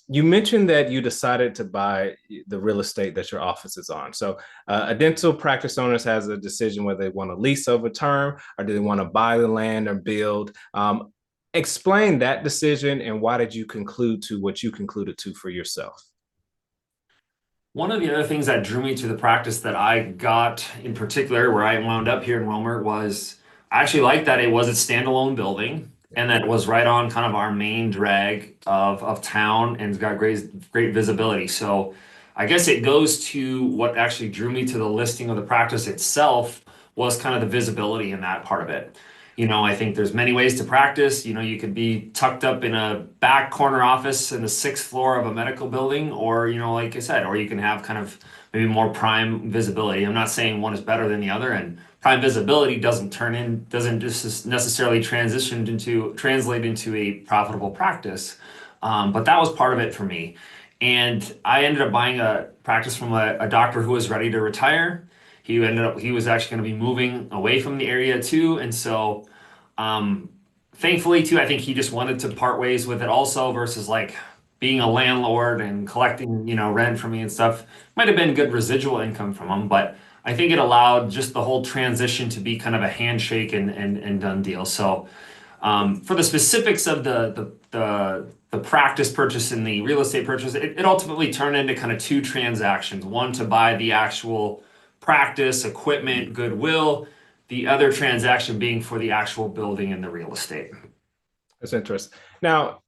You mentioned that you decided to buy the real estate that your office is on. So, a dental practice owner has a decision whether they want to lease over term or do they want to buy the land or build. Explain that decision and why did you conclude to what you concluded to for yourself? One of the other things that drew me to the practice that I got in particular, where I wound up here in Wilmer, was I actually liked that it was a standalone building and that it was right on kind of our main drag of town and it's got great visibility. So I guess it goes to what actually drew me to the listing of the practice itself was kind of the visibility in that part of it. I think there's many ways to practice. You could be tucked up in a back corner office in the sixth floor of a medical building, or, like I said, or you can have kind of maybe more prime visibility. I'm not saying one is better than the other, and prime visibility doesn't just necessarily translate into a profitable practice. But that was part of it for me. And I ended up buying a practice from a doctor who was ready to retire. He was actually going to be moving away from the area too, and so um, thankfully too, I think he just wanted to part ways with it also versus like being a landlord and collecting rent from me and stuff. Might have been good residual income from him, but I think it allowed just the whole transition to be kind of a handshake and done deal. So for the specifics of the practice purchase and the real estate purchase, it ultimately turned into kind of two transactions. One to buy the actual practice, equipment, goodwill, the other transaction being for the actual building and the real estate. That's interesting. Now,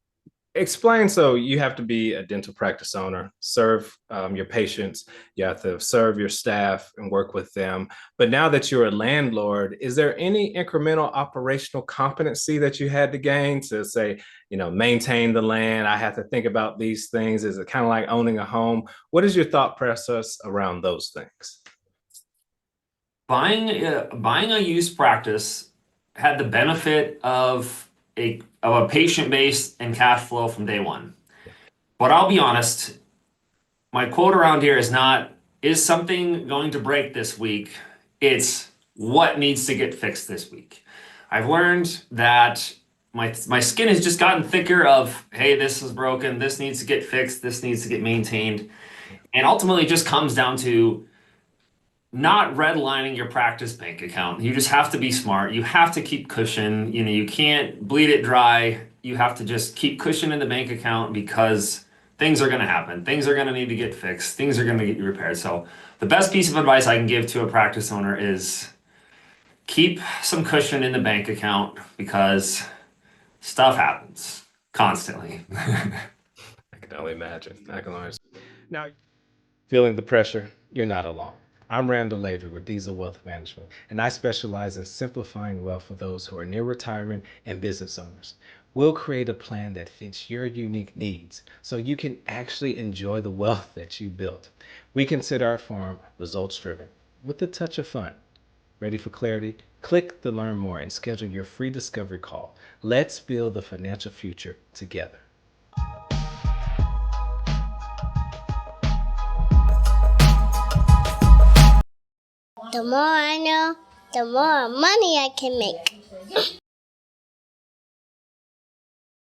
explain. So you have to be a dental practice owner, serve your patients, you have to serve your staff and work with them. But now that you're a landlord, is there any incremental operational competency that you had to gain to say, maintain the land? I have to think about these things. Is it kind of like owning a home? What is your thought process around those things? Buying a used practice had the benefit of a patient base and cash flow from day one. But I'll be honest, my quote around here is not, is something going to break this week? It's what needs to get fixed this week. I've learned that my skin has just gotten thicker of, hey, this is broken, this needs to get fixed, this needs to get maintained. And ultimately it just comes down to not redlining your practice bank account. You just have to be smart. You have to keep cushion. You can't bleed it dry. You have to just keep cushion in the bank account because things are going to happen. Things are going to need to get fixed. Things are going to get repaired. So the best piece of advice I can give to a practice owner is keep some cushion in the bank account because stuff happens constantly. I can only imagine. I can only. Now, feeling the pressure, you're not alone. I'm Randall Lavery with Deasil Wealth Management, and I specialize in simplifying wealth for those who are near retirement and business owners. We'll create a plan that fits your unique needs so you can actually enjoy the wealth that you built. We consider our firm results driven with a touch of fun. Ready for clarity? Click the Learn More and schedule your free discovery call. Let's build the financial future together. The more I know, the more money I can make.